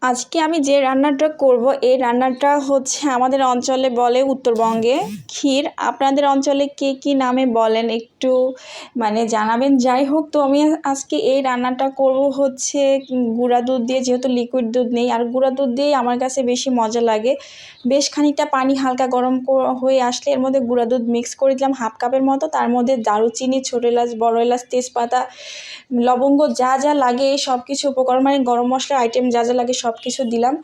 আজকে আমি যে রান্নাটা করব এই রান্নাটা হচ্ছে আমাদের অঞ্চলে বলে উত্তরবঙ্গে ক্ষীর। আপনাদের অঞ্চলে কে কী নামে বলেন একটু জানাবেন। যাই হোক, তো আমি আজকে এই রান্নাটা করব হচ্ছে গুঁড়া দুধ দিয়ে, যেহেতু লিকুইড দুধ নেই, আর গুঁড়া দুধ দিয়েই আমার কাছে বেশি মজা লাগে। বেশ খানিকটা পানি হালকা গরম হয়ে আসলে এর মধ্যে গুঁড়া দুধ মিক্স করে দিলাম হাফ কাপের মতো। তার মধ্যে দারুচিনি, ছোটো এলাচ, বড় এলাচ, তেজপাতা, লবঙ্গ, যা যা লাগে সব কিছু উপকরণ, গরম মশলার আইটেম যা যা লাগে সব কিছু দিলাম।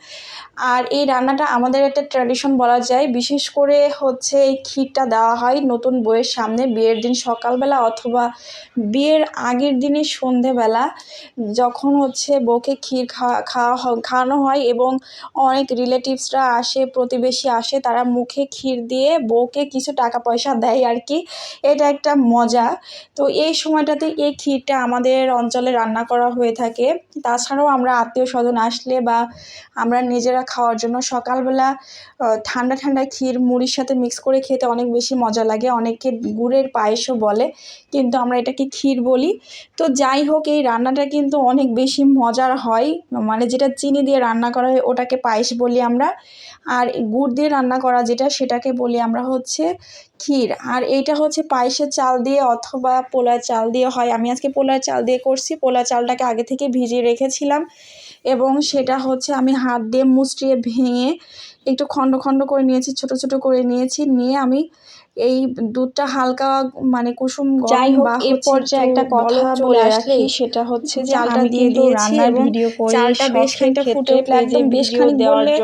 আর এই রান্নাটা আমাদের একটা ট্র্যাডিশন বলা যায়। বিশেষ করে হচ্ছে এই ক্ষীরটা দেওয়া হয় নতুন বউয়ের সামনে বিয়ের দিন সকালবেলা অথবা বিয়ের আগের দিনে সন্ধেবেলা, যখন হচ্ছে বউকে ক্ষীর খাওয়ানো হয় এবং অনেক রিলেটিভসরা আসে, প্রতিবেশী আসে, তারা মুখে ক্ষীর দিয়ে বউকে কিছু টাকা পয়সা দেয় আর কি। এটা একটা মজা। তো এই সময়টাতে এই ক্ষীরটা আমাদের অঞ্চলে রান্না করা হয়ে থাকে। তাছাড়াও আমরা আত্মীয় স্বজন আসলে বা আমরা নিজেরা খাওয়ার জন্য সকালবেলা ঠান্ডা ঠান্ডা ক্ষীর মুড়ির সাথে মিক্স করে খেতে অনেক বেশি মজা লাগে। অনেকে গুড়ের পায়েসও বলে, কিন্তু আমরা এটাকে ক্ষীর বলি। তো যাই হোক, এই রান্নাটা কিন্তু অনেক বেশি মজার হয়। যেটা চিনি দিয়ে রান্না করা হয় ওটাকে পায়েস বলি আমরা, আর গুড় দিয়ে রান্না করা যেটা সেটাকে বলি আমরা হচ্ছে ক্ষীর। আর এইটা হচ্ছে পায়েসের চাল দিয়ে অথবা পোলার চাল দিয়ে হয়। আমি আজকে পোলার চাল দিয়ে করছি। পোলার চালটাকে আগে থেকে ভিজিয়ে রেখেছিলাম এবং সেটা হচ্ছে আমি হাত দিয়ে মুচড়িয়ে ভেঙে একটু খণ্ড খণ্ড করে নিয়েছি, ছোট ছোট করে নিয়েছি। নিয়ে আমি এই দুধটা হালকা কুসুম গরম বা এই পর্যায়ে একটা কথা বলে রাখি, সেটা হচ্ছে যে চালটা দিয়ে দিয়েছি এবং চালটা বেশ খানিকটা ফুটে উঠলে, একদম বেশ খানিক বললে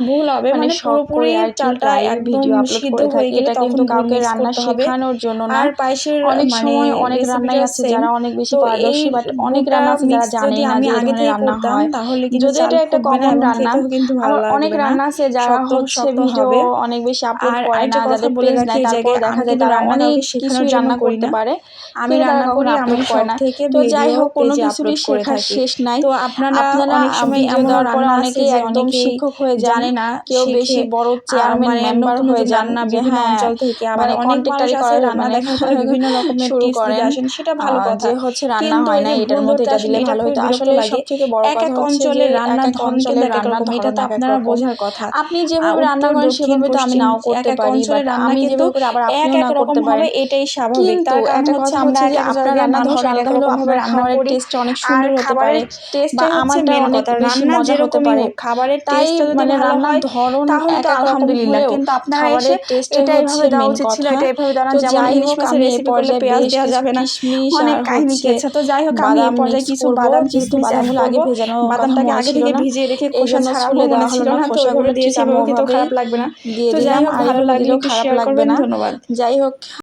ভুল হবে, পুরোপুরি চালটা একদম সিদ্ধ হয়ে গেলে তখন কাউকে রান্না শেখানোর জন্য না। আর পায়েসের অনেক সময় অনেক রান্নাই আছে যারা অনেক বেশি পারদর্শী, বাট অনেক রান্না আছে যারা জানে না যে আগে থেকে রান্না হয়, তাহলে কিন্তু এটা একটা কমন রান্না। আমার অনেক রান্না আছে যারা হচ্ছে ভিডিও অনেক বেশি আপলোড করে না, যাদের পেজ নাই, তারপর দেখা যায় তারা অনেক কিছুই রান্না করতে পারে। আমি রান্না করি, আমি সব থেকে তো যাই হোক, কোনো কিছুরই শেখার শেষ নাই। তো আপনারা অনেক সময় ভিডিও দেওয়ার পরে অনেকেই একদম শিক্ষক হয়ে জানে না, কেউ বেশি বড় চেয়ারম্যান মেম্বার হয়ে যান যে অঞ্চল থেকে, আবার অনেক মানুষ আছে রান্না দেখার পরে বিভিন্ন রকমের টিপস দিতে আসেন, সেটা ভালো কথা যে হচ্ছে রান্না হয় না, এটার মধ্যে এটা দিলে ভালো হতো। আসলে সবথেকে বড় কথা হচ্ছে যে রান্নার ধরন কিন্তু এক এক রকম, এটা তো আপনারা বোঝার কথা। আপনি যেভাবে রান্না করেন সেভাবে তো আমি নাও করতে পারি, বাট আমি যেভাবে করি আবার আপনিও না করতে পারেন, এটাই স্বাভাবিক। তার কারণ হচ্ছে আমরা এক এক জায়গায় রান্না ধরন আলাদা হলেও আপনার খাবারের টেস্ট অনেক সুন্দর হতে পারে, বা আমারটা অনেক বেশি মজা হতে পারে। খাবারের টেস্ট যদি রান্নার ধরন তাহলে তো আলহামদুলিল্লাহ, কিন্তু আপনারা এসে এটা এইভাবে দেওয়া উচিত ছিল, এটা এইভাবে দেওয়া, যেমন ইলিশ মাছের রেসিপি করলে পেঁয়াজ দেওয়া যাবে না, অনেক কাহিনী গেছে। তো যাই হোক, আমি এই পর্যায়ে কিছু বাদাম কিশমিশ বাদামগুলো আগে ভেজানো, বাদামটাকে আগে থেকে ভিজিয়ে রেখে খোসা ছাড়াবো মনে ছিল না, তো ওইভাবে দিয়েছি, এভাবে কিন্তু খারাপ লাগবে না। তো যাই হোক, ভালো লাগলে একটু শেয়ার করবেন, ধন্যবাদ। যাই হোক।